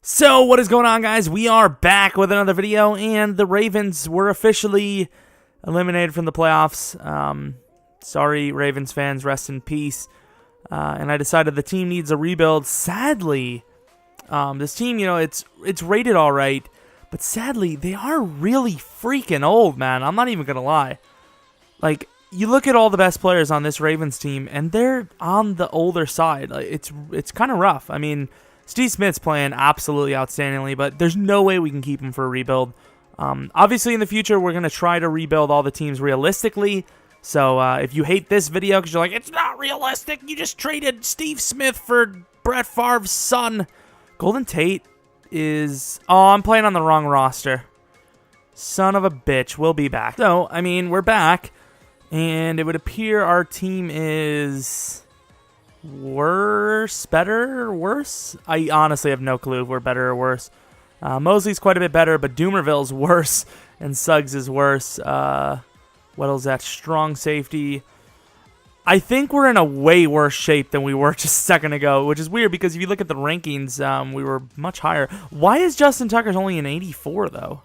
So what is going on, guys? We are back with another video, and the Ravens were officially eliminated from the playoffs. Sorry, Ravens fans, rest in peace. And I decided the team needs a rebuild. Sadly, this team, it's rated all right, but sadly, they are really freaking old, man. I'm not even gonna lie. Like, you look at all the best players on this Ravens team, and they're on the older side. Like, it's kind of rough. I mean, Steve Smith's playing absolutely outstandingly, but there's no way we can keep him for a rebuild. Obviously, in the future, we're going to try to rebuild all the teams realistically. So if you hate this video because you're like, it's not realistic, you just traded Steve Smith for Brett Favre's son. Golden Tate is... Oh, I'm playing on the wrong roster. Son of a bitch, we'll be back. So, I mean, we're back, and it would appear our team is... worse, better, worse? I honestly have no clue if we're better or worse. Mosley's quite a bit better, but Doomerville's worse, and Suggs is worse. What else is that? Strong safety. I think we're in a way worse shape than we were just a second ago, which is weird because if you look at the rankings, we were much higher. Why is Justin Tucker's only an 84, though?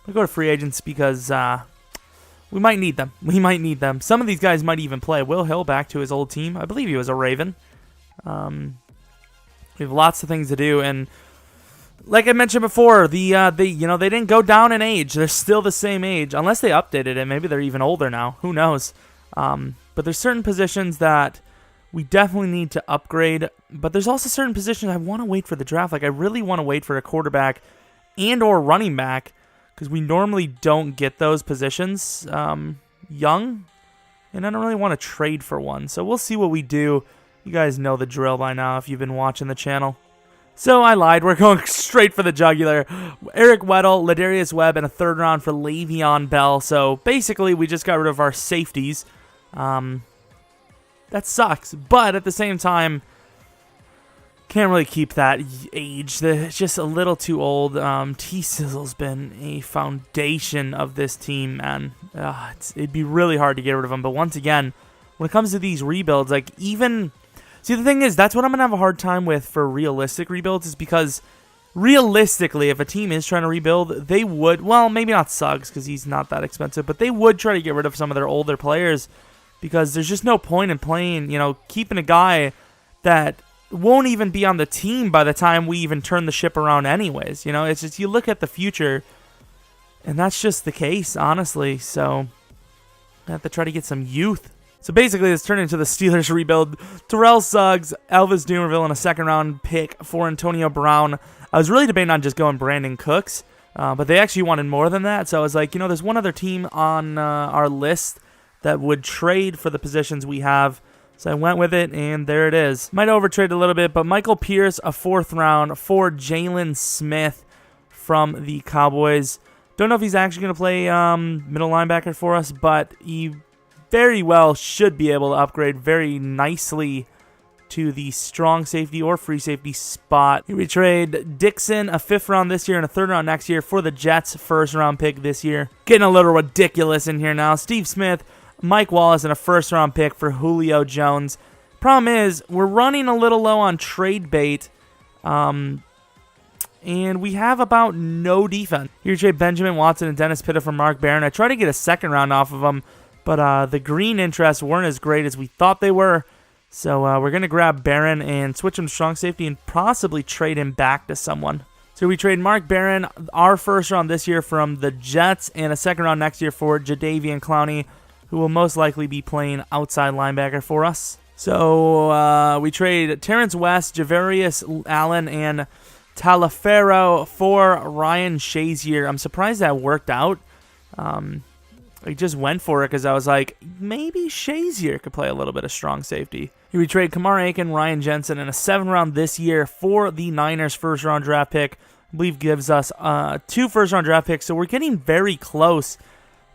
We'll go to free agents because we might need them. We might need them. Some of these guys might even play. Will Hill back to his old team. I believe he was a Raven. We have lots of things to do, and like I mentioned before, they didn't go down in age. They're still the same age, unless they updated it. Maybe they're even older now. Who knows? But there's certain positions that we definitely need to upgrade. But there's also certain positions I want to wait for the draft. Like I really want to wait for a quarterback and/or running back, because we normally don't get those positions young, and I don't really want to trade for one. So we'll see what we do. You guys know the drill by now if you've been watching the channel. So I lied. We're going straight for the jugular. Eric Weddle, Ladarius Webb, and a third round for Le'Veon Bell. So basically, we just got rid of our safeties. That sucks. But at the same time, can't really keep that age. It's just a little too old. T-Sizzle's been a foundation of this team, man. It'd be really hard to get rid of him. But once again, when it comes to these rebuilds, like even... See, the thing is, that's what I'm going to have a hard time with for realistic rebuilds, is because realistically, if a team is trying to rebuild, they would... Well, maybe not Suggs, because he's not that expensive, but they would try to get rid of some of their older players, because there's just no point in playing, keeping a guy that won't even be on the team by the time we even turn the ship around anyways. It's just, you look at the future, and that's just the case, honestly. So I have to try to get some youth. So basically, this turned into the Steelers rebuild. Terrell Suggs, Elvis Doomerville, and a second-round pick for Antonio Brown. I was really debating on just going Brandon Cooks, but they actually wanted more than that. So I was like, there's one other team on our list that would trade for the positions we have. So I went with it, and there it is. Might overtrade a little bit, but Michael Pierce, a fourth round for Jalen Smith from the Cowboys. Don't know if he's actually going to play middle linebacker for us, but he very well should be able to upgrade very nicely to the strong safety or free safety spot. We trade Dixon, a fifth round this year and a third round next year, for the Jets' first round pick this year. Getting a little ridiculous in here now. Steve Smith, Mike Wallace, and a first round pick for Julio Jones. Problem is, we're running a little low on trade bait, and we have about no defense. Here we trade Benjamin Watson and Dennis Pitta for Mark Barron. I tried to get a second round off of them, but the green interests weren't as great as we thought they were. So we're going to grab Barron and switch him to strong safety and possibly trade him back to someone. So we trade Mark Barron, our first round this year, from the Jets, and a second round next year for Jadeveon Clowney, who will most likely be playing outside linebacker for us. So we trade Terrence West, Javarius Allen, and Taliaferro for Ryan Shazier. I'm surprised that worked out. I just went for it because I was like, maybe Shazier could play a little bit of strong safety. Here we trade Kamar Aiken, Ryan Jensen, and a 7th round this year for the Niners' first-round draft pick. I believe gives us 2 first-round draft picks, so we're getting very close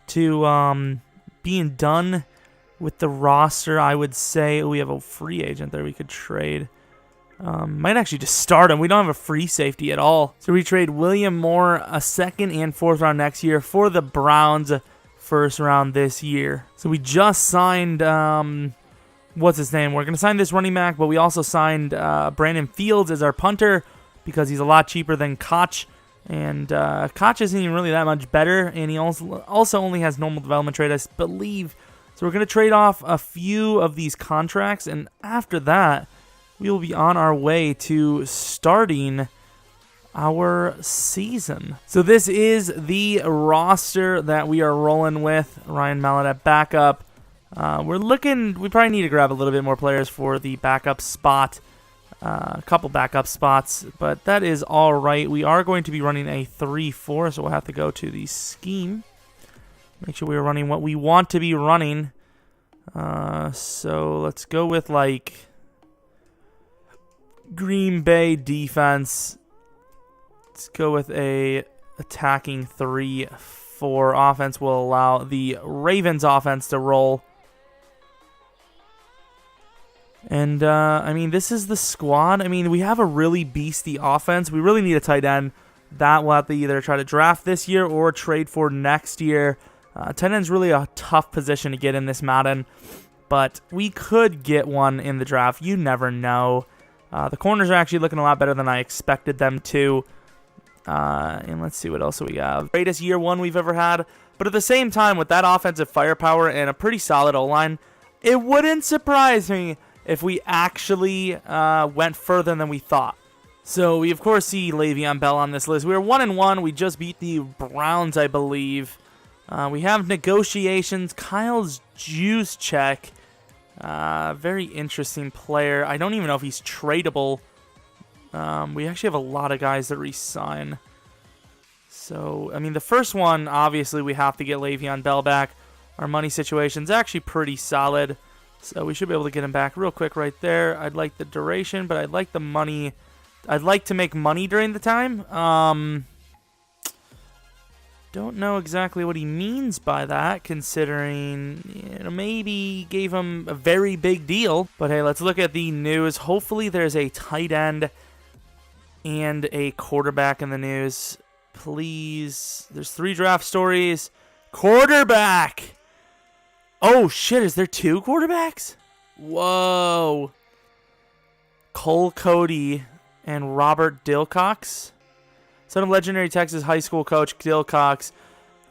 to being done with the roster, I would say. We have a free agent there we could trade. Might actually just start him. We don't have a free safety at all. So we trade William Moore, a 2nd and 4th round next year, for the Browns' first round this year. So we just signed, what's his name? We're going to sign this running back, but we also signed Brandon Fields as our punter. because he's a lot cheaper than Koch. And Koch isn't even really that much better, and he also only has normal development trade, I believe. So we're going to trade off a few of these contracts, and after that, we will be on our way to starting our season. So this is the roster that we are rolling with. Ryan Mallett at backup. We probably need to grab a little bit more players for the backup spot. A couple backup spots, but that is all right. We are going to be running a 3-4, so we'll have to go to the scheme. Make sure we're running what we want to be running. So let's go with like Green Bay defense. Let's go with a attacking 3-4 offense. Will allow the Ravens offense to roll. And, I mean, this is the squad. I mean, we have a really beastie offense. We really need a tight end. That we'll have to either try to draft this year or trade for next year. Tight end's really a tough position to get in this Madden. But we could get one in the draft. You never know. The corners are actually looking a lot better than I expected them to. And let's see what else we have. Greatest year one we've ever had. But at the same time, with that offensive firepower and a pretty solid O-line, it wouldn't surprise me if we actually went further than we thought. So we, of course, see Le'Veon Bell on this list. We were 1-1. We just beat the Browns, I believe. We have negotiations. Kyle's juice check. Very interesting player. I don't even know if he's tradable. We actually have a lot of guys that re-sign. So, I mean, the first one, obviously, we have to get Le'Veon Bell back. Our money situation's actually pretty solid. So we should be able to get him back real quick right there. I'd like the duration, but I'd like the money. I'd like to make money during the time. Don't know exactly what he means by that, considering maybe gave him a very big deal. But hey, let's look at the news. Hopefully there's a tight end and a quarterback in the news. Please. There's 3 draft stories. Quarterback! Oh, shit, is there 2 quarterbacks? Whoa. Cole Cody and Robert Dilcox. Son of legendary Texas high school coach Dilcox,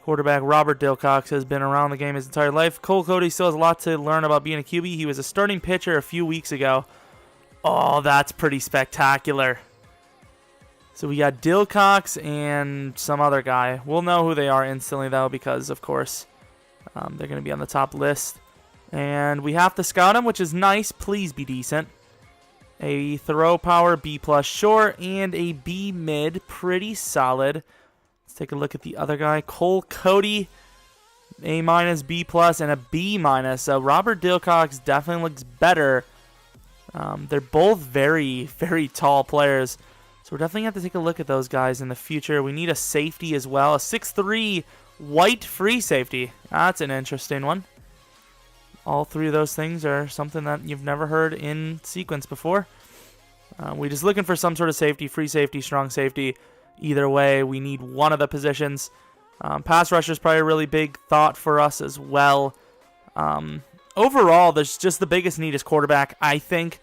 quarterback Robert Dilcox has been around the game his entire life. Cole Cody still has a lot to learn about being a QB. He was a starting pitcher a few weeks ago. Oh, that's pretty spectacular. So we got Dilcox and some other guy. We'll know who they are instantly, though, because, of course, they're going to be on the top list. And we have to scout him, which is nice. Please be decent. A throw power B+ short and a B mid. Pretty solid. Let's take a look at the other guy. Cole Cody, A-, B+, and a B-. Robert Dilcox definitely looks better. They're both very, very tall players. So we're definitely going to have to take a look at those guys in the future. We need a safety as well. A 6'3" white free safety. That's an interesting one. All 3 of those things are something that you've never heard in sequence before. We're just looking for some sort of safety, free safety, strong safety. Either way, we need one of the positions. Pass rusher is probably a really big thought for us as well. Overall, there's just the biggest need is quarterback, I think.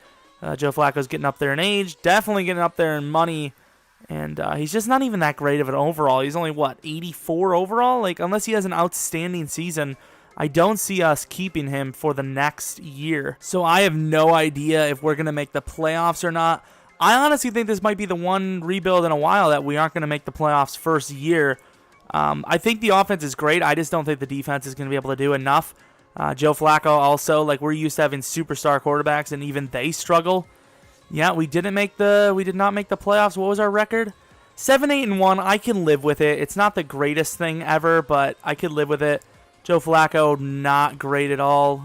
Joe Flacco's getting up there in age, definitely getting up there in money. And he's just not even that great of an overall. He's only, 84 overall? Like, unless he has an outstanding season, I don't see us keeping him for the next year. So I have no idea if we're going to make the playoffs or not. I honestly think this might be the one rebuild in a while that we aren't going to make the playoffs first year. I think the offense is great. I just don't think the defense is going to be able to do enough. Joe Flacco also, we're used to having superstar quarterbacks, and even they struggle. Yeah, we did not make the playoffs. What was our record? 7-8-1. I can live with it. It's not the greatest thing ever, but I could live with it. Joe Flacco, not great at all.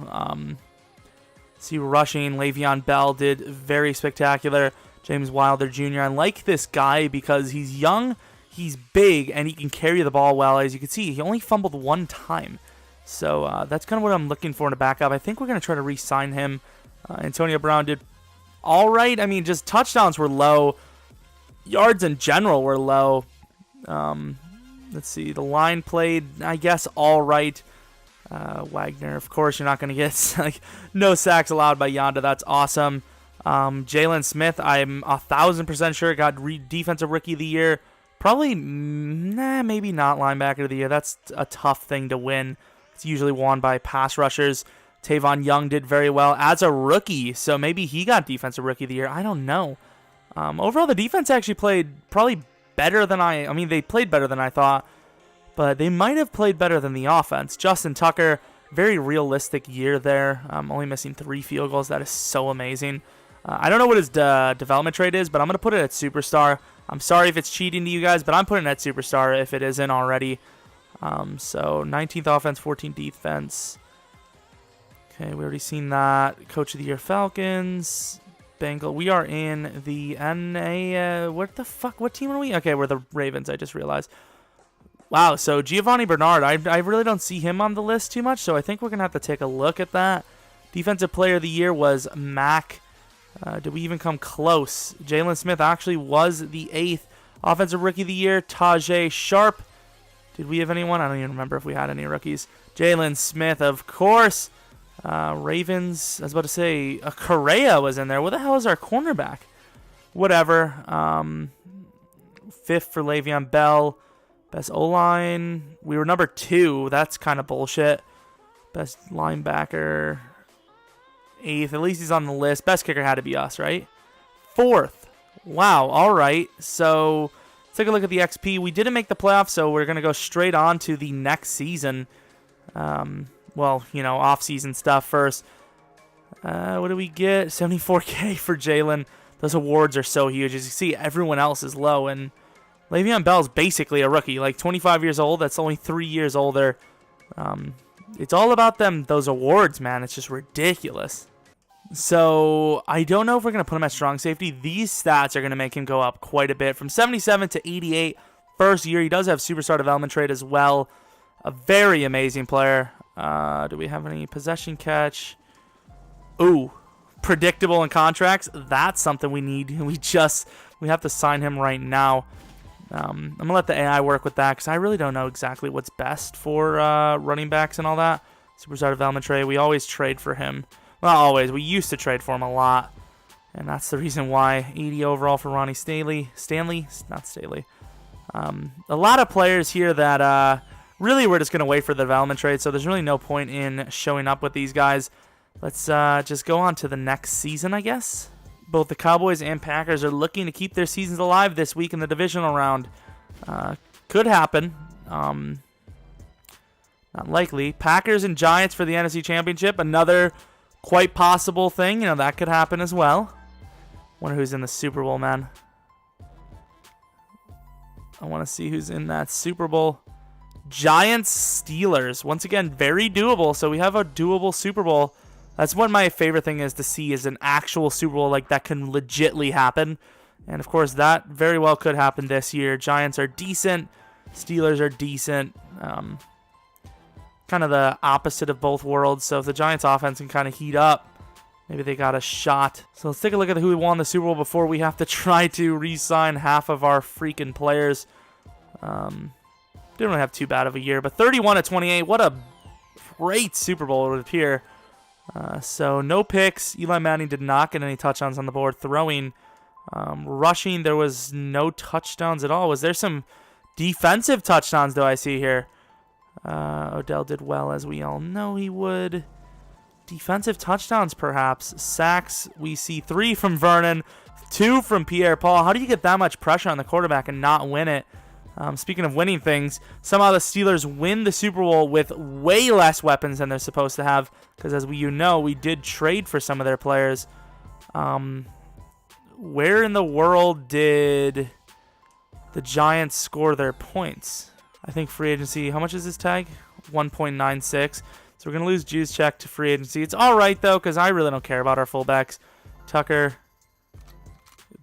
See, rushing, Le'Veon Bell did very spectacular. James Wilder Jr., I like this guy because he's young, he's big, and he can carry the ball well. As you can see, he only fumbled 1 time. So that's kind of what I'm looking for in a backup. I think we're going to try to re-sign him. Antonio Brown did all right. I mean, just touchdowns were low. Yards in general were low. Let's see. The line played, I guess, all right. Wagner, of course, you're not going to get no sacks allowed by Yonda. That's awesome. Jalen Smith, I'm 1,000% sure got defensive rookie of the year. Probably, maybe not linebacker of the year. That's a tough thing to win. It's usually won by pass rushers. Tavon Young did very well as a rookie, so maybe he got defensive rookie of the year. I don't know. Overall, the defense actually played probably better than they played better than I thought, but they might have played better than the offense. Justin Tucker, very realistic year there. Only missing 3 field goals. That is so amazing. I don't know what his development trade is, but I'm going to put it at superstar. I'm sorry if it's cheating to you guys, but I'm putting it at superstar if it isn't already. So 19th offense, 14th defense. Okay, we already seen that. Coach of the Year, Falcons. Bengal. We are in the NA. What the fuck? What team are we? Okay, we're the Ravens. I just realized. Wow, so Giovanni Bernard. I really don't see him on the list too much, so I think we're going to have to take a look at that. Defensive Player of the Year was Mac. Did we even come close? Jalen Smith actually was the 8th. Offensive Rookie of the Year, Tajay Sharp. Did we have anyone? I don't even remember if we had any rookies. Jalen Smith, of course. Ravens, I was about to say, Correa was in there. What the hell is our cornerback? Whatever. 5th for Le'Veon Bell. Best O-line. We were number 2. That's kind of bullshit. Best linebacker. 8th. At least he's on the list. Best kicker had to be us, right? 4th. Wow. All right. So let's take a look at the XP. We didn't make the playoffs, so we're going to go straight on to the next season. Well, off-season stuff first. What do we get? 74K for Jalen. Those awards are so huge. As you see, everyone else is low, and Le'Veon Bell's basically a rookie, like 25 years old. That's only 3 years older. It's all about those awards, man. It's just ridiculous. So I don't know if we're going to put him at strong safety. These stats are going to make him go up quite a bit. From 77 to 88, first year. He does have superstar development trait as well. A very amazing player. Do we have any possession catch? Ooh, predictable in contracts. That's something we need. We have to sign him right now. I'm going to let the AI work with that because I really don't know exactly what's best for running backs and all that. Superstar development trade. We always trade for him. Well, not always. We used to trade for him a lot. And that's the reason why. 80 overall for Ronnie Stanley. Not Staley. A lot of players here that really we're just going to wait for the development trade. So there's really no point in showing up with these guys. Let's just go on to the next season, I guess. Both the Cowboys and Packers are looking to keep their seasons alive this week in the divisional round. Could happen. Not likely. Packers and Giants for the NFC Championship. Another quite possible thing. That could happen as well. Wonder who's in the Super Bowl, man. I want to see who's in that Super Bowl. Giants, Steelers. Once again, very doable. So we have a doable Super Bowl. That's what my favorite thing is to see is an actual Super Bowl like that can legitly happen. And, of course, that very well could happen this year. Giants are decent. Steelers are decent. Kind of the opposite of both worlds. So if the Giants offense can kind of heat up, maybe they got a shot. So let's take a look at who won the Super Bowl before we have to try to re-sign half of our freaking players. Didn't really have too bad of a year, but 31-28. What a great Super Bowl it would appear. So no picks. Eli Manning did not get any touchdowns on the board. Throwing, rushing, there was no touchdowns at all. Was there some defensive touchdowns, though, I see here? Odell did well, as we all know he would. Defensive touchdowns, perhaps. Sacks, we see 3 from Vernon, 2 from Pierre-Paul. How do you get that much pressure on the quarterback and not win it? Speaking of winning things, somehow the Steelers win the Super Bowl with way less weapons than they're supposed to have. Because as we did trade for some of their players. Where in the world did the Giants score their points? I think free agency. How much is this tag? 1.96. So we're going to lose Juszczyk to free agency. It's all right, though, because I really don't care about our fullbacks. Tucker.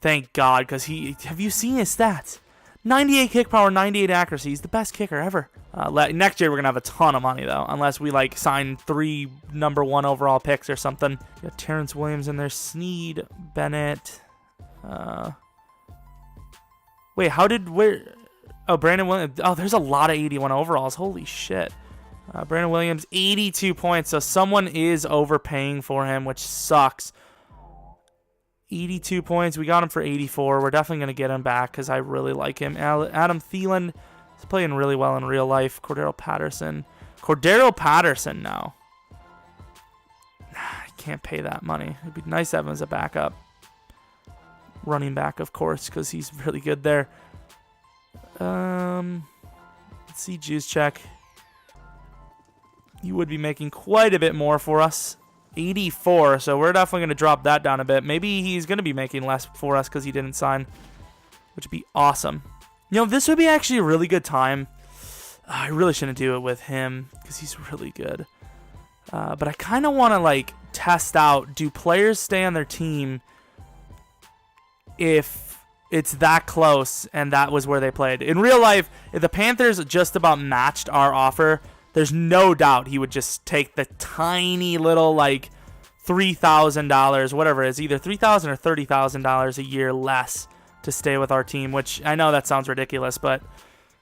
Thank God, because have you seen his stats? 98 kick power, 98 accuracy. He's the best kicker ever. Next year, we're going to have a ton of money, though, unless we, sign 3 number 1 overall picks or something. We got Terrence Williams in there, Snead, Bennett. Wait, Oh, Brandon Williams. Oh, there's a lot of 81 overalls. Holy shit. Brandon Williams, 82 points, so someone is overpaying for him, which sucks. 82 points. We got him for 84. We're definitely going to get him back because I really like him. Adam Thielen is playing really well in real life. Cordero Patterson now. I can't pay that money. It'd be nice to have him as a backup. Running back, of course, because he's really good there. Let's see, Juice check. He would be making quite a bit more for us. 84, so we're definitely going to drop that down a bit. Maybe he's going to be making less for us because he didn't sign, which would be awesome. You know, this would be actually a really good time. I really shouldn't do it with him because he's really good. But I kind of want to, like, test out, do players stay on their team if it's that close and that was where they played? In real life, if the Panthers just about matched our offer, there's no doubt he would just take the tiny little, like, $3,000, whatever it is, either $3,000 or $30,000 a year less to stay with our team, which I know that sounds ridiculous, but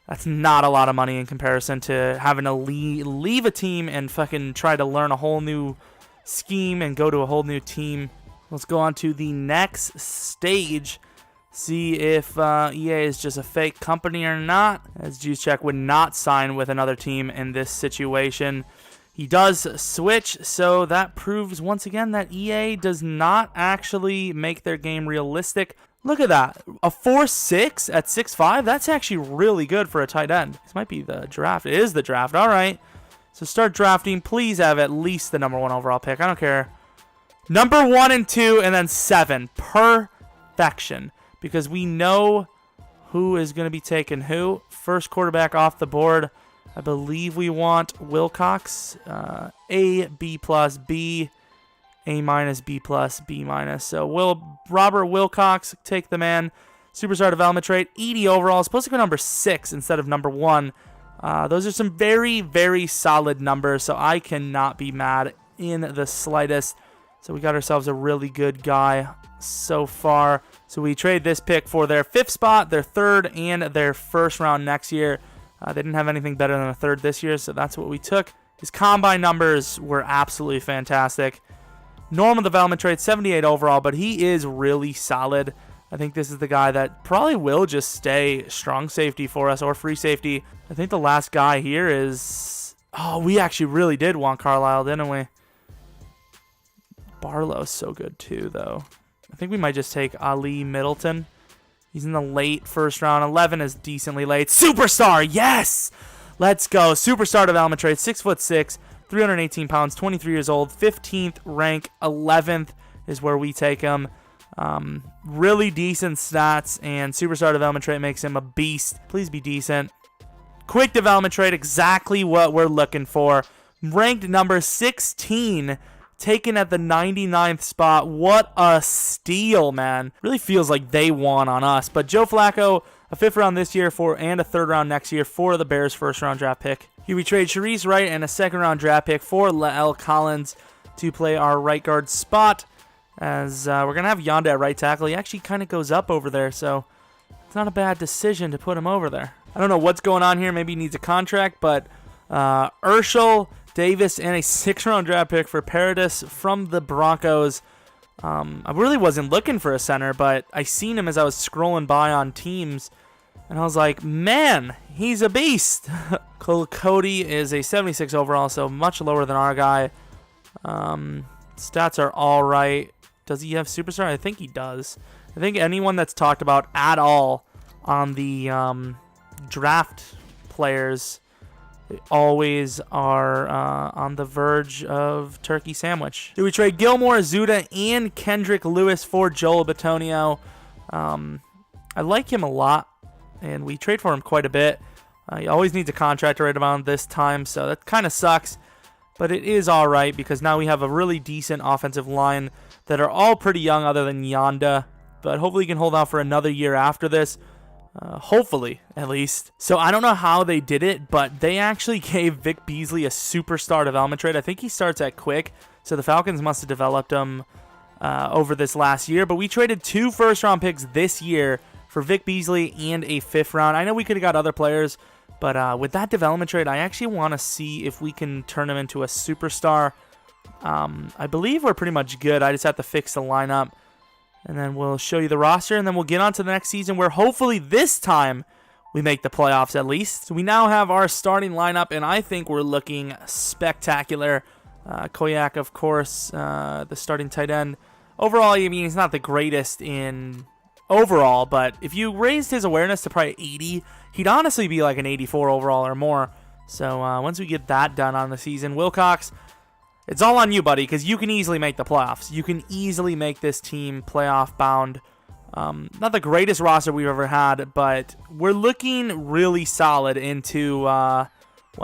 that's not a lot of money in comparison to having to leave a team and fucking try to learn a whole new scheme and go to a whole new team. Let's go on to the next stage. See if EA is just a fake company or not, as Juicecheck would not sign with another team in this situation. He does switch, so that proves once again that EA does not actually make their game realistic. Look at that. A 4.6 at 6'5"? That's actually really good for a tight end. This might be the draft. It is the draft. All right. So start drafting. Please have at least the number 1 overall pick. I don't care. Number 1 and 2, and then 7. Perfection. Because we know who is going to be taking who. First quarterback off the board. I believe we want Wilcox. A, B plus, B, A minus, B plus, B minus. So Robert Wilcox, take the man. Superstar development trait, 80 overall. Supposed to go number 6 instead of number 1. Those are some very, very solid numbers, so I cannot be mad in the slightest. So we got ourselves a really good guy so far. So we trade this pick for their 5th spot, their 3rd, and their 1st round next year. They didn't have anything better than a 3rd this year, so that's what we took. His combine numbers were absolutely fantastic. Normal development trait, 78 overall, but he is really solid. I think this is the guy that probably will just stay strong safety for us or free safety. I think the last guy here is... Oh, we actually really did want Carlisle, didn't we? Barlow's so good too, though. I think we might just take Ali Middleton. He's in the late 1st round. 11 is decently late. Superstar, yes! Let's go. Superstar development trait, 6'6", 318 pounds, 23 years old, 15th rank, 11th is where we take him. Really decent stats, and superstar development trait makes him a beast. Please be decent. Quick development trait, exactly what we're looking for. Ranked number 16, taken at the 99th spot. What a steal, man. Really feels like they won on us. But Joe Flacco, a 5th round this year and a 3rd round next year for the Bears' 1st round draft pick. Here we trade Sharice Wright and a 2nd round draft pick for Lael Collins to play our right guard spot. As we're going to have Yonda at right tackle. He actually kind of goes up over there, so it's not a bad decision to put him over there. I don't know what's going on here. Maybe he needs a contract, but Urshel, Davis, and a 6th round draft pick for Paradis from the Broncos. I really wasn't looking for a center, but I seen him as I was scrolling by on teams, and I was like, man, he's a beast. Cody is a 76 overall, so much lower than our guy. Stats are all right. Does he have superstar? I think he does. I think anyone that's talked about at all on the draft players, they always are on the verge of turkey sandwich. Do we trade Gilmore, Zuda, and Kendrick Lewis for Joel Bitonio? I like him a lot, and we trade for him quite a bit. He always needs a contract right around this time, so that kind of sucks. But it is all right because now we have a really decent offensive line that are all pretty young other than Yonda. But hopefully he can hold out for another year after this. Hopefully, at least. So I don't know how they did it, but they actually gave Vic Beasley a superstar development trade. I think he starts at quick, so the Falcons must have developed him over this last year. But we traded 2 first-round picks this year for Vic Beasley and a 5th round. I know we could have got other players, but with that development trade, I actually want to see if we can turn him into a superstar. I believe we're pretty much good. I just have to fix the lineup. And then we'll show you the roster, and then we'll get on to the next season where hopefully this time we make the playoffs at least. So we now have our starting lineup, and I think we're looking spectacular. Koyak, of course, the starting tight end. Overall, I mean, he's not the greatest in overall, but if you raised his awareness to probably 80, he'd honestly be like an 84 overall or more. So once we get that done on the season, Wilcox, it's all on you, buddy, because you can easily make the playoffs. You can easily make this team playoff bound. Not the greatest roster we've ever had, but we're looking really solid into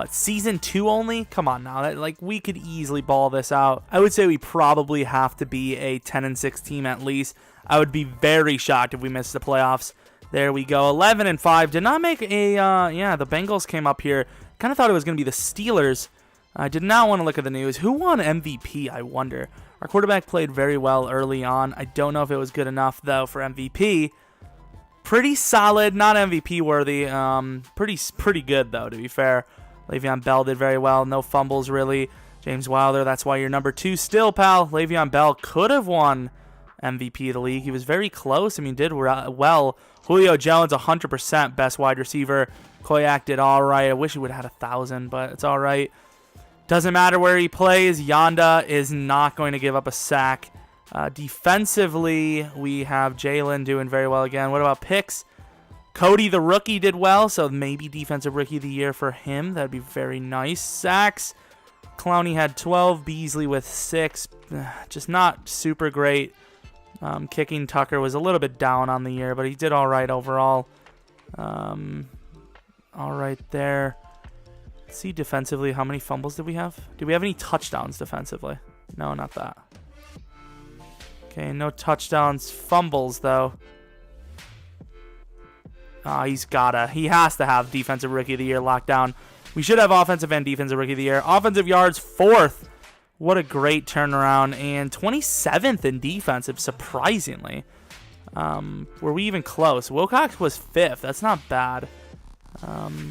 season 2 only? Come on now, we could easily ball this out. I would say we probably have to be a 10-6 team at least. I would be very shocked if we missed the playoffs. There we go, 11-5. Did not make a the Bengals came up here. Kind of thought it was going to be the Steelers. I did not want to look at the news. Who won MVP, I wonder? Our quarterback played very well early on. I don't know if it was good enough, though, for MVP. Pretty solid, not MVP worthy. Pretty good, though, to be fair. Le'Veon Bell did very well. No fumbles, really. James Wilder, that's why you're number 2 still, pal. Le'Veon Bell could have won MVP of the league. He was very close. I mean, did well. Julio Jones, 100% best wide receiver. Koyak did all right. I wish he would have had 1,000, but it's all right. Doesn't matter where he plays. Yanda is not going to give up a sack. Defensively, we have Jalen doing very well again. What about picks? Cody, the rookie, did well, so maybe defensive rookie of the year for him. That'd be very nice. Sacks, Clowney had 12. Beasley with 6. Just not super great. Kicking, Tucker was a little bit down on the year, but he did all right overall. All right there. See defensively, how many fumbles did we have? Do we have any touchdowns defensively? No, not that. Okay, no touchdowns. Fumbles, though. He has to have defensive rookie of the year locked down. We should have offensive and defensive rookie of the year. Offensive yards, 4th. What a great turnaround. And 27th in defensive, surprisingly. Were we even close? Wilcox was 5th. That's not bad.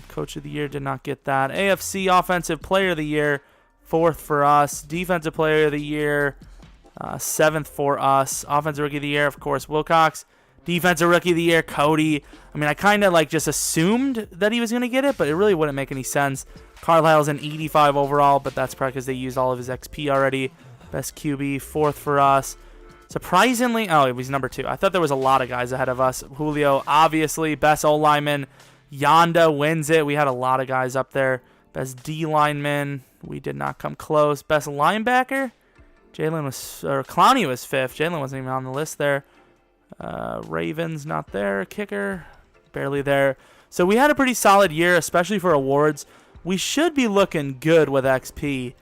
Coach of the year did not get that. AFC offensive player of the year, 4th for us. Defensive player of the year, 7th for us. Offensive rookie of the year, of course, Wilcox. Defensive rookie of the year, Cody. I mean, I kind of just assumed that he was going to get it, but it really wouldn't make any sense. Carlisle's an 85 overall, but that's probably because they used all of his XP already. Best QB, 4th for us. Surprisingly, it was number 2. I thought there was a lot of guys ahead of us. Julio, obviously, best O-lineman. Yanda wins it. We had a lot of guys up there. Best D lineman. We did not come close. Best linebacker. Clowney was 5th. Jalen wasn't even on the list there. Ravens not there. Kicker barely there. So we had a pretty solid year, especially for awards. We should be looking good with XP.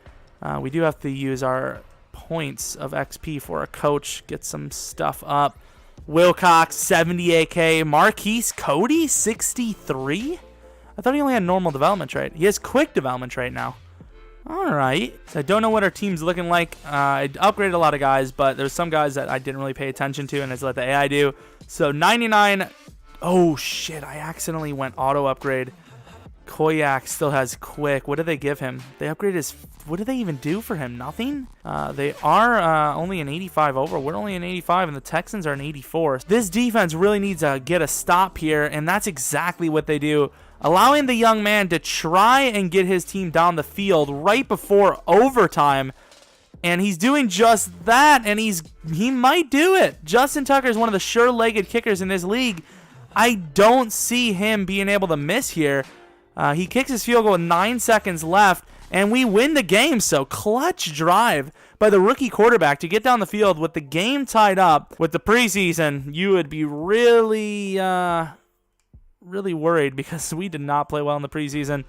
We do have to use our points of XP for a coach. Get some stuff up. Wilcox, 78K. Marquise Cody, 63? I thought he only had normal development trait. He has quick development trait now. All right. So I don't know what our team's looking like. I upgraded a lot of guys, but there's some guys that I didn't really pay attention to, and I just let the AI do. So 99. Oh, shit. I accidentally went auto upgrade. Koyak still has quick. What did they give him? They upgraded his... What did they even do for him? Nothing? They are only an 85 over. We're only an 85, and the Texans are an 84. This defense really needs to get a stop here, and that's exactly what they do. Allowing the young man to try and get his team down the field right before overtime, and he's doing just that, and he might do it. Justin Tucker is one of the sure-legged kickers in this league. I don't see him being able to miss here. He kicks his field goal with 9 seconds left, and we win the game. So clutch drive by the rookie quarterback to get down the field with the game tied up. With the preseason, you would be really worried because we did not play well in the preseason.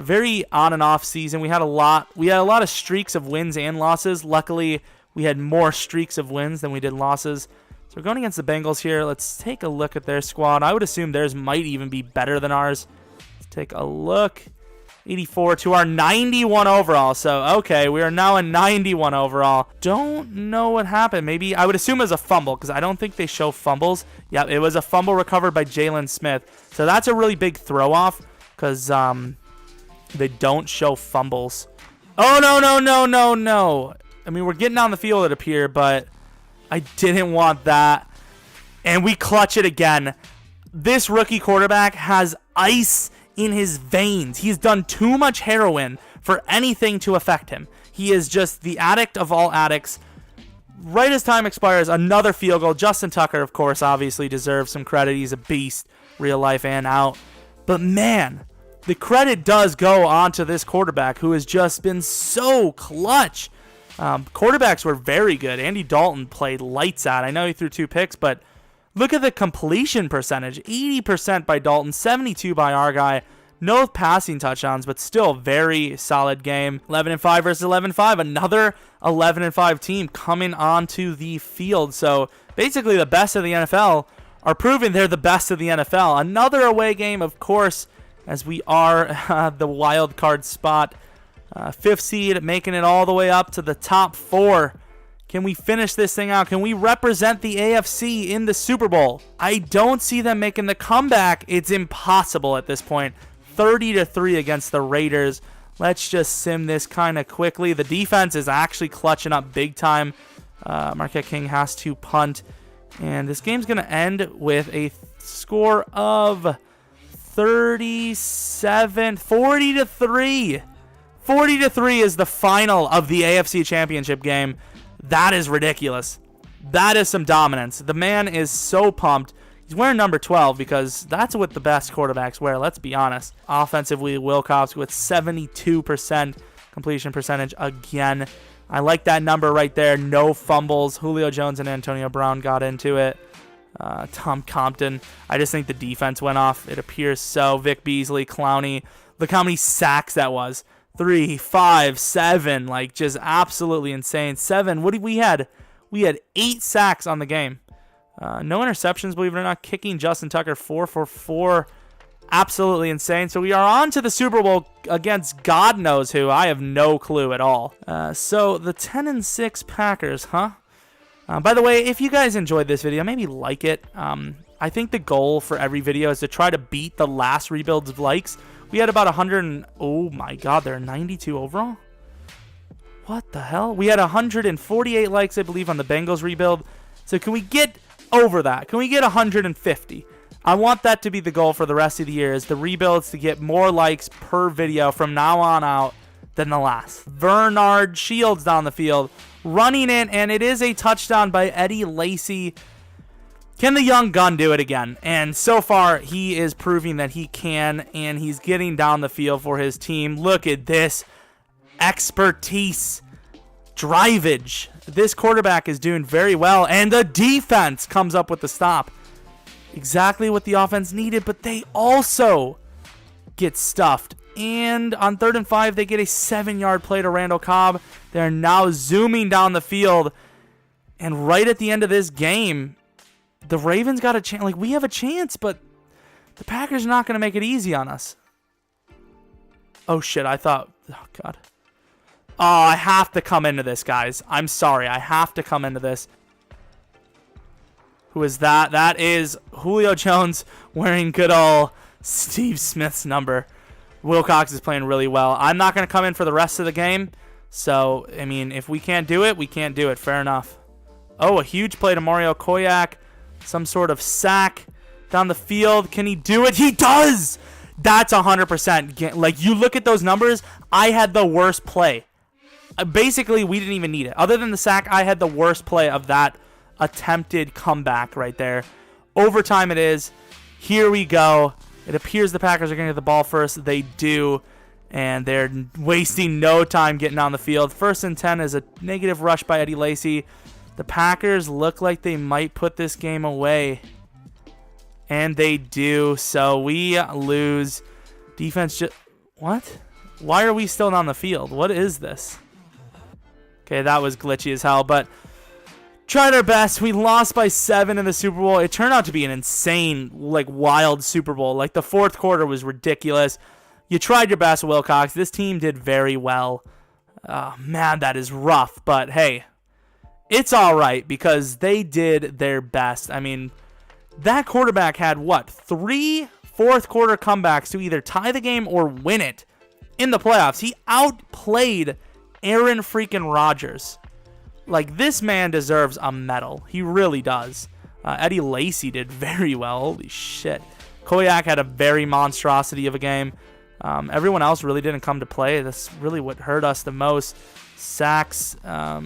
Very on and off season. We had a lot of streaks of wins and losses. Luckily, we had more streaks of wins than we did losses. So we're going against the Bengals here. Let's take a look at their squad. I would assume theirs might even be better than ours. Take a look. 84 to our 91 overall. So, okay, we are now a 91 overall. Don't know what happened. Maybe, I would assume it was a fumble because I don't think they show fumbles. Yeah, it was a fumble recovered by Jalen Smith. So that's a really big throw-off because they don't show fumbles. Oh, no. I mean, we're getting on the field, it appears, but I didn't want that. And we clutch it again. This rookie quarterback has ice in his veins. He's done too much heroin for anything to affect him. He is just the addict of all addicts. Right as time expires, another field goal. Justin Tucker, of course, obviously deserves some credit. He's a beast, real life and out. But man, the credit does go on to this quarterback who has just been so clutch. Quarterbacks were very good. Andy Dalton played lights out. I know he threw 2 picks, but look at the completion percentage. 80% by Dalton, 72% by our guy. No passing touchdowns, but still very solid game. 11-5 versus 11-5. Another 11-5 team coming onto the field. So basically the best of the NFL are proving they're the best of the NFL. Another away game, of course, as we are the wild card spot. 5th seed, making it all the way up to the top 4. Can we finish this thing out? Can we represent the AFC in the Super Bowl? I don't see them making the comeback. It's impossible at this point. 30-3 against the Raiders. Let's just sim this kind of quickly. The defense is actually clutching up big time. Marquette King has to punt. And this game's going to end with a score of 40-3. 40-3 is the final of the AFC Championship game. That is ridiculous. That is some dominance. The man is so pumped. He's wearing number 12 because that's what the best quarterbacks wear, let's be honest. Offensively, Wilcox with 72% completion percentage again. I like that number right there. No fumbles. Julio Jones and Antonio Brown got into it. Tom Compton. I just think the defense went off. It appears so. Vic Beasley, Clowney. Look how many sacks that was. 3, 5, 7. Like, just absolutely insane. 7. What did we had? We had 8 sacks on the game. No interceptions, believe it or not. Kicking Justin Tucker 4 for 4. Absolutely insane. So we are on to the Super Bowl against God knows who. I have no clue at all. So the 10-6 Packers, huh? By the way, if you guys enjoyed this video, maybe like it. I think the goal for every video is to try to beat the last rebuild's likes. We had about 100 and... Oh my god, there are 92 overall? What the hell? We had 148 likes, I believe, on the Bengals rebuild. So can we get over that? Can we get 150? I want that to be the goal for the rest of the year, is the rebuilds to get more likes per video from now on out than the last. Bernard Shields down the field, running in, and it is a touchdown by Eddie Lacy. Can the young gun do it again? And so far, he is proving that he can, and he's getting down the field for his team. Look at this expertise, drivage. This quarterback is doing very well, and the defense comes up with the stop. Exactly what the offense needed, but they also get stuffed. And on 3rd and 5, they get a 7-yard play to Randall Cobb. They're now zooming down the field, and right at the end of this game, the Ravens got a chance. Like, we have a chance, but the Packers are not going to make it easy on us. Oh, shit. I thought... Oh, God. Oh, I have to come into this, guys. I'm sorry. I have to come into this. Who is that? That is Julio Jones wearing good old Steve Smith's number. Wilcox is playing really well. I'm not going to come in for the rest of the game. So, I mean, if we can't do it, we can't do it. Fair enough. Oh, a huge play to Mario Koyak. Some sort of sack down the field. Can he do it? He does! That's 100%. Like, you look at those numbers, I had the worst play. Basically, we didn't even need it. Other than the sack, I had the worst play of that attempted comeback right there. Overtime it is. Here we go. It appears the Packers are going to get the ball first. They do. And they're wasting no time getting on the field. 1st and 10 is a negative rush by Eddie Lacy. The Packers look like they might put this game away. And they do. So we lose. Defense just... What? Why are we still on the field? What is this? Okay, that was glitchy as hell. But tried our best. We lost by 7 in the Super Bowl. It turned out to be an insane, like, wild Super Bowl. Like, the 4th quarter was ridiculous. You tried your best, Wilcox. This team did very well. Man, that is rough. But, hey... It's all right because they did their best. I mean, that quarterback had, what, 3 fourth-quarter comebacks to either tie the game or win it in the playoffs. He outplayed Aaron freaking Rodgers. Like, this man deserves a medal. He really does. Eddie Lacy did very well. Holy shit. Koyak had a very monstrosity of a game. Everyone else really didn't come to play. That's really what hurt us the most. Sacks, not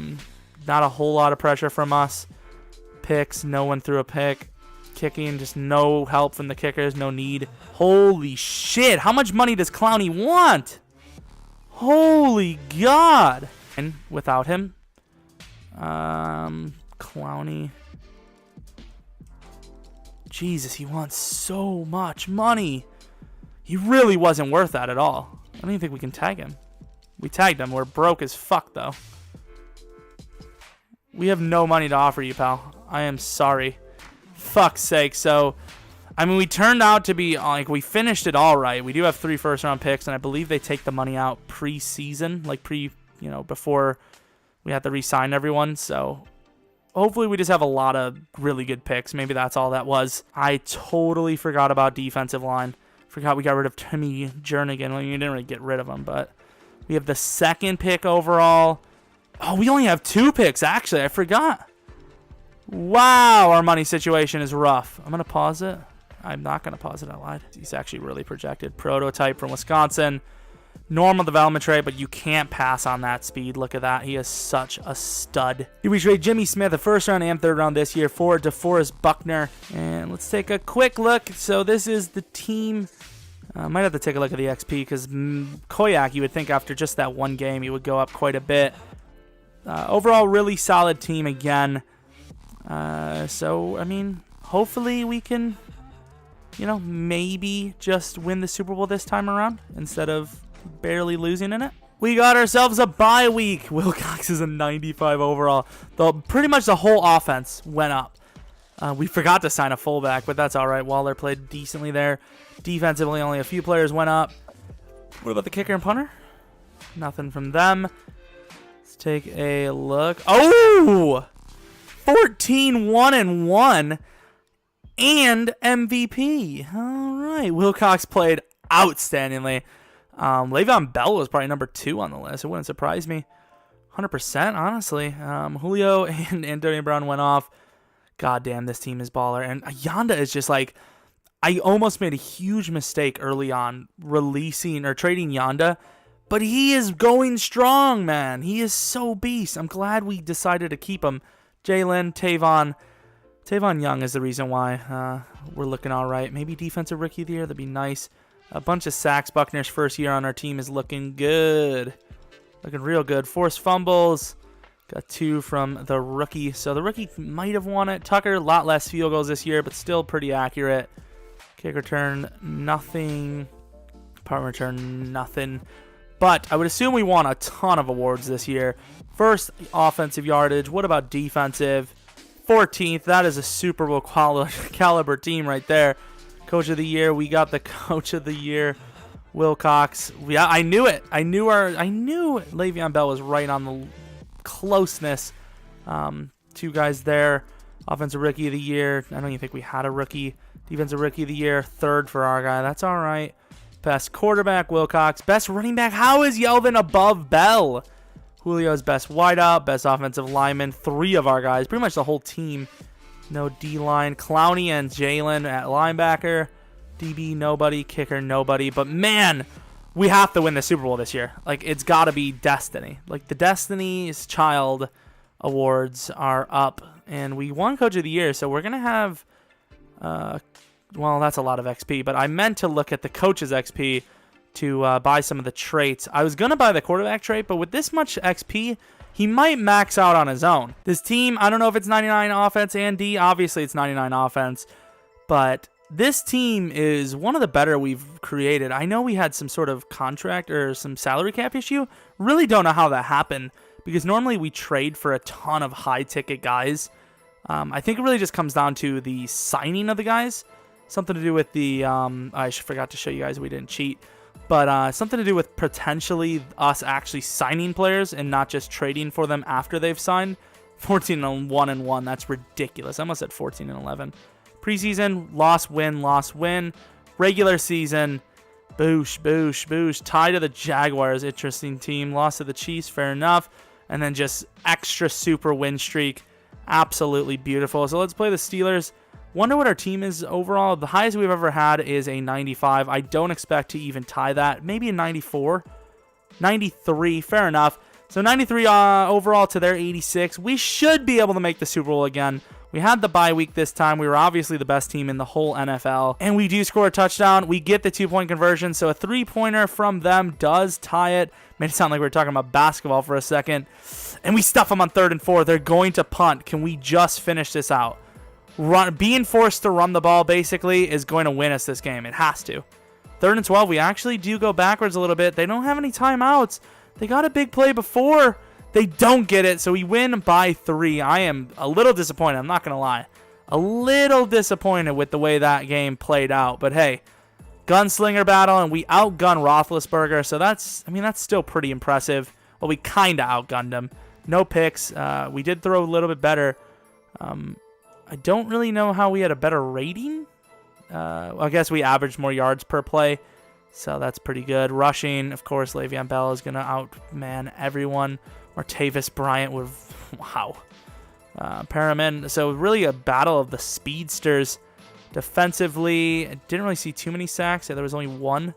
a whole lot of pressure from us. Picks, no one threw a pick. Kicking, just no help from the kickers, no need. Holy shit, how much money does Clowney want? Holy God. And without him, Clowney. Jesus, he wants so much money. He really wasn't worth that at all. I don't even think we can tag him. We tagged him. We're broke as fuck, though. We have no money to offer you, pal. I am sorry. Fuck's sake. So, I mean, we turned out to be, like, we finished it all right. We do have 3 first-round picks, and I believe they take the money out pre-season, like before we have to re-sign everyone. So, hopefully we just have a lot of really good picks. Maybe that's all that was. I totally forgot about defensive line. Forgot we got rid of Timmy Jernigan. Well, you didn't really get rid of him, but we have the 2nd pick overall. Oh, we only have 2 picks, actually. I forgot. Wow, our money situation is rough. I'm going to pause it. I'm not going to pause it. I lied. He's actually really projected. Prototype from Wisconsin. Normal development trade, but you can't pass on that speed. Look at that. He is such a stud. Here we trade Jimmy Smith, a 1st round and 3rd round this year, for DeForest Buckner. And let's take a quick look. So this is the team. Might have to take a look at the XP because Koyak, you would think after just that one game, he would go up quite a bit. Overall, really solid team again. So, I mean, hopefully we can, maybe just win the Super Bowl this time around instead of barely losing in it. We got ourselves a bye week. Wilcox is a 95 overall. Pretty much the whole offense went up. We forgot to sign a fullback, but that's all right. Waller played decently there. Defensively, only a few players went up. What about the kicker and punter? Nothing from them. Let's take a look. Oh! 14-1-1 and MVP. All right. Wilcox played outstandingly. Le'Veon Bell was probably number 2 on the list. It wouldn't surprise me. 100%, honestly. Julio and Antonio Brown went off. God damn, this team is baller. And Yanda is just like, I almost made a huge mistake early on releasing or trading Yanda. But he is going strong, man. He is so beast. I'm glad we decided to keep him. Jalen, Tavon Young is the reason why we're looking all right. Maybe defensive rookie of the year. That'd be nice. A bunch of sacks. Buckner's first year on our team is looking good. Looking real good. Forced fumbles. Got 2 from the rookie. So the rookie might have won it. Tucker, a lot less field goals this year, but still pretty accurate. Kick return, nothing. Punt return, nothing. But I would assume we won a ton of awards this year. First, offensive yardage. What about defensive? 14th. That is a Super Bowl caliber team right there. Coach of the year. We got the coach of the year, Wilcox. Yeah, I knew it. I knew Le'Veon Bell was right on the closeness. 2 guys there. Offensive rookie of the year. I don't even think we had a rookie. Defensive rookie of the year. 3rd for our guy. That's all right. Best quarterback, Wilcox. Best running back. How is Yelvin above Bell? Julio's best wideout. Best offensive lineman. 3 of our guys. Pretty much the whole team. No D-line. Clowney and Jalen at linebacker. DB, nobody. Kicker, nobody. But, man, we have to win the Super Bowl this year. Like, it's got to be destiny. Like, the Destiny's Child awards are up. And we won Coach of the Year, so we're going to have... well, that's a lot of XP, but I meant to look at the coach's XP to buy some of the traits. I was going to buy the quarterback trait, but with this much XP, he might max out on his own. This team, I don't know if it's 99 offense and D. Obviously, it's 99 offense, but this team is one of the better we've created. I know we had some sort of contract or some salary cap issue. Really don't know how that happened because normally we trade for a ton of high-ticket guys. I think it really just comes down to the signing of the guys. Something to do with the, I forgot to show you guys we didn't cheat, but something to do with potentially us actually signing players and not just trading for them after they've signed. 14-1-1, that's ridiculous. I almost said 14-11. Preseason, loss, win. Regular season, boosh. Tie to the Jaguars, interesting team. Loss to the Chiefs, fair enough. and then just extra super win streak. Absolutely beautiful. So let's play the Steelers. Wonder what our team is overall. The highest we've ever had is a 95. I don't expect to even tie that. Maybe a 94. 93. Fair enough. So 93 overall to their 86. We should be able to make the Super Bowl again. We had the bye week this time. We were obviously the best team in the whole NFL. And we do score a touchdown. We get the 2-point conversion. So a 3-pointer from them does tie it. Made it sound like we were talking about basketball for a second. And we stuff them on 3rd and 4. They're going to punt. Can we just finish this out? Being forced to run the ball basically is going to win us this game. It has to. 3rd and 12. We actually do go backwards a little bit. They don't have any timeouts. They got a big play before. They don't get it, so we win by 3. I am a little disappointed. I'm not going to lie. A little disappointed with the way that game played out. But hey, gunslinger battle, and we outgun Roethlisberger, so that's still pretty impressive. Well, we kind of outgunned him. No picks. We did throw a little bit better. I don't really know how we had a better rating. Well, I guess we averaged more yards per play, so that's pretty good. Rushing, of course, Le'Veon Bell is going to outman everyone. Martavis Bryant would, wow. Perriman, so really a battle of the speedsters. Defensively, I didn't really see too many sacks. Yeah, there was only 1.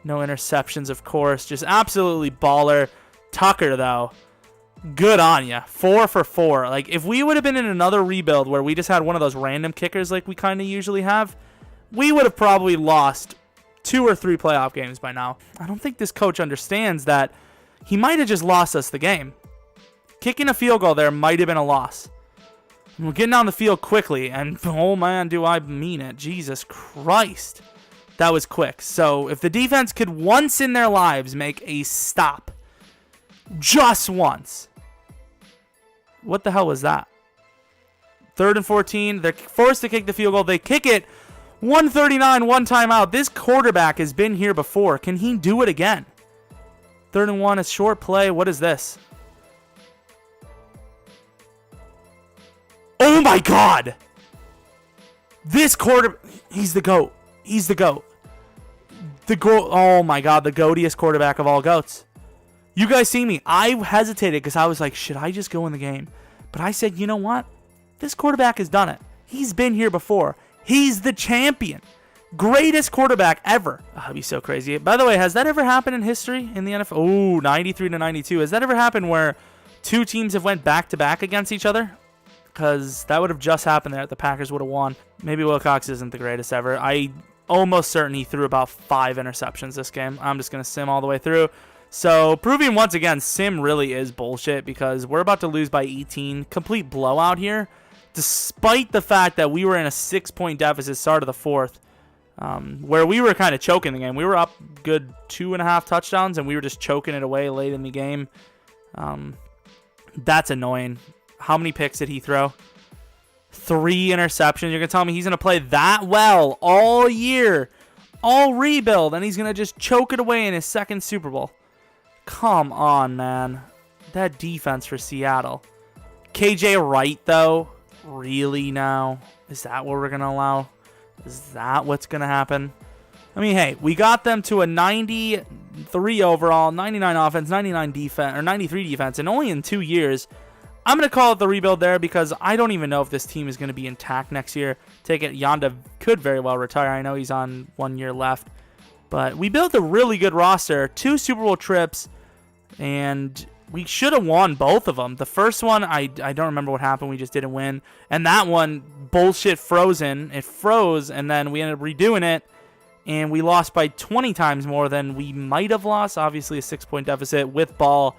No interceptions, of course. Just absolutely baller. Tucker, though, good on ya. 4 for 4. Like, if we would have been in another rebuild where we just had one of those random kickers like we kind of usually have, we would have probably lost 2 or 3 playoff games by now. I don't think this coach understands that he might have just lost us the game. Kicking a field goal there might have been a loss. We're getting on the field quickly, and oh man, do I mean it. Jesus Christ. That was quick. So if the defense could once in their lives make a stop, just once. What the hell was that? 3rd and 14. They're forced to kick the field goal. They kick it. 139, 1 timeout. This quarterback has been here before. Can he do it again? 3rd and 1, a short play. What is this? Oh my God! This he's the GOAT. He's the GOAT. Oh my God, the goatiest quarterback of all goats. You guys see me. I hesitated because I was like, should I just go in the game? But I said, you know what? This quarterback has done it. He's been here before. He's the champion. Greatest quarterback ever. Oh, that'd be so crazy. By the way, has that ever happened in history in the NFL? Oh, 93 to 92. Has that ever happened where 2 teams have went back-to-back against each other? Because that would have just happened there. The Packers would have won. Maybe Wilcox isn't the greatest ever. I almost certain he threw about 5 interceptions this game. I'm just going to sim all the way through. So, proving once again, sim really is bullshit because we're about to lose by 18. Complete blowout here. Despite the fact that we were in a 6-point deficit start of the 4th. Where we were kind of choking the game. We were up good 2.5 touchdowns, and we were just choking it away late in the game. That's annoying. How many picks did he throw? 3 interceptions. You're going to tell me he's going to play that well all year, all rebuild, and he's going to just choke it away in his 2nd Super Bowl. Come on, man. That defense for Seattle. KJ Wright, though. Really now? Is that what we're going to allow? Is that what's going to happen? I mean, hey, we got them to a 93 overall, 99 offense, 99 defense, or 93 defense, and only in 2 years. I'm going to call it the rebuild there because I don't even know if this team is going to be intact next year. Take it, Yonda could very well retire. I know he's on 1 year left. But we built a really good roster. 2 Super Bowl trips, and we should have won both of them. The first one, I don't remember what happened. We just didn't win. And that one, bullshit frozen. It froze, and then we ended up redoing it, and we lost by 20 times more than we might have lost. Obviously, a 6-point deficit with ball.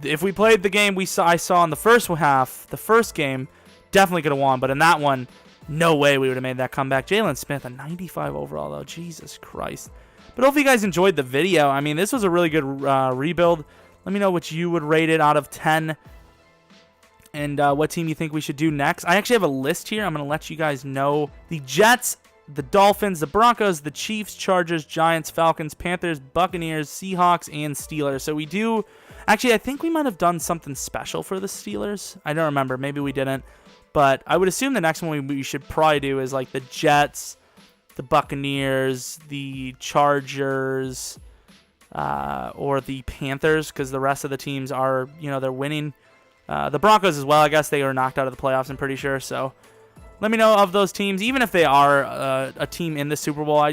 If we played the game I saw in the first half, the first game, definitely could have won. But in that one, no way we would have made that comeback. Jalen Smith, a 95 overall, though. Jesus Christ. But hopefully you guys enjoyed the video. I mean, this was a really good rebuild. Let me know what you would rate it out of 10. And what team you think we should do next. I actually have a list here. I'm going to let you guys know. The Jets, the Dolphins, the Broncos, the Chiefs, Chargers, Giants, Falcons, Panthers, Buccaneers, Seahawks, and Steelers. So we do... Actually, I think we might have done something special for the Steelers. I don't remember. Maybe we didn't. But I would assume the next one we should probably do is like the Jets, the Buccaneers, the Chargers, or the Panthers, because the rest of the teams are, they're winning. The Broncos as well, I guess they were knocked out of the playoffs, I'm pretty sure. So let me know of those teams. Even if they are a team in the Super Bowl, or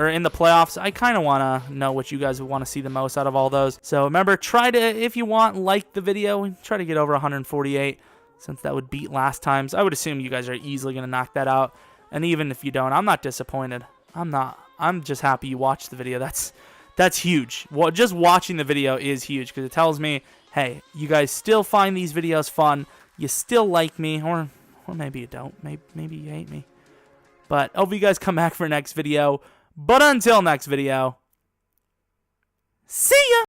in the playoffs, I kind of want to know what you guys would want to see the most out of all those. So remember, try to, if you want, like the video. Try to get over 148, since that would beat last time's. I would assume you guys are easily going to knock that out. And even if you don't, I'm not disappointed. I'm just happy you watched the video. That's huge. Well, just watching the video is huge, because it tells me, hey, you guys still find these videos fun. You still like me, or maybe you don't. Maybe you hate me. But I hope you guys come back for next video. But until next video, see ya!